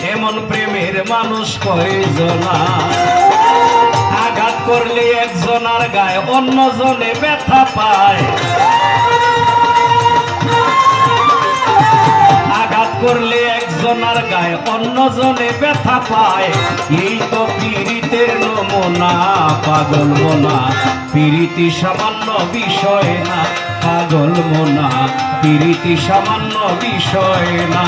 এমন প্রেমের মানুষ কয়জনা আঘাত করলে একজনের গায়ে অন্যজনে ব্যথা পায় আঘাত করলে একজনের গায়ে অন্যজনে ব্যথা পায় এই তো পীড়িতের নমুনা পাগল মোনা পীড়িতি সামান্য বিষয় না পাগল মোনা পীড়িতি সামান্য বিষয় না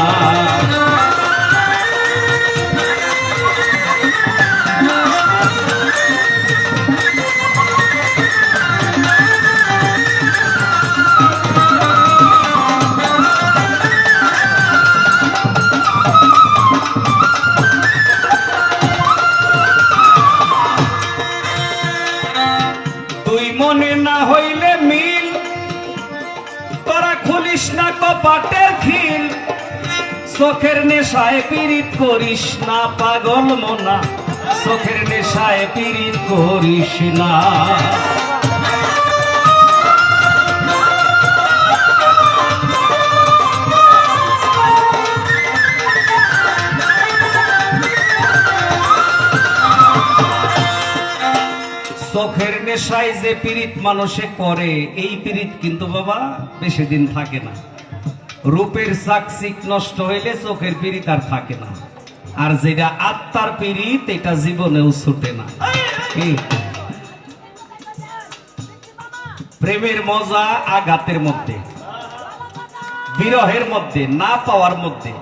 মনে না হইলে মিল তোরা খুলিস না কপাটের খিল চোখের নেশায় পীড়িত করিস না পাগল মোনা চোখের নেশায় পীড়িত করিস না চোখের নেশায় যে পীড়িত মানুষে করে এই পীড়িত কিন্তু বাবা বেশি দিন থাকে না রূপের চাকচিক নষ্ট হইলে চোখের পীড়িত আর থাকে না আর যেটা আত্মার পীড়িত এটা জীবনেও ছুটে না প্রেমের মজা আঘাতের মধ্যে বিরহের মধ্যে না পাওয়ার মধ্যে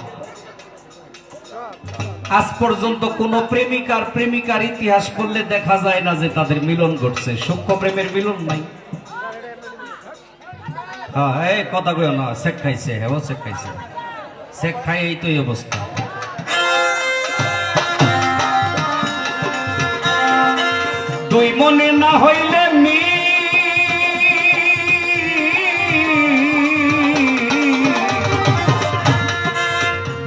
আজ পর্যন্ত কোন প্রেমিকার প্রেমিকার ইতিহাস পড়লে দেখা যায় না যে তাদের মিলন ঘটছে সূক্ষ্ম প্রেমের মিলন নাই হ্যাঁ কথা কইও না শেখ খাইছে হ্যাঁ শেখ খাইছে শেখ খাই এই তো এই অবস্থা দুই মনে না হইলে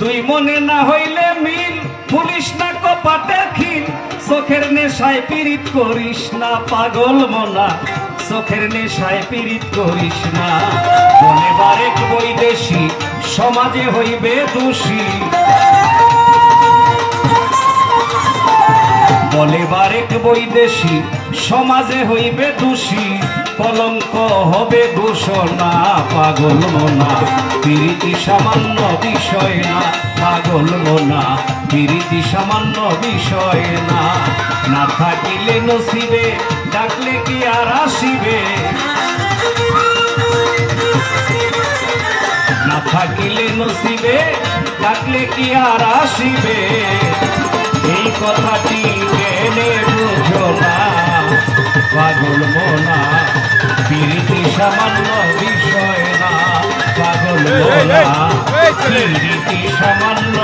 দুই মনে না হইলে মিল পুলিশ না কপাটের খিল চোখের নেশায় পীড়িত করিস না পাগল মোনা চোখের নেশায় পীড়িত করিস না বলে বারেক বৈদেশি সমাজে হইবে দোষী বলে বারেক বৈদেশি সমাজে হইবে দোষী কলঙ্ক হবে ঘোষণা পাগল মোনা পীড়িতি সামান্য বিষয় না পাগল মোনা পীড়িতি সামান্য বিষয় না না থাকিলে নসিবে ডাকলে কি আর আসিবে না থাকিলে নসিবে ডাকলে কি আর আসিবে এই কথাটি জেনে বুঝো না পাগল মোনা পীড়িতি সামান্য বিষয় না পাগল মোনা পীড়িতি সামান্য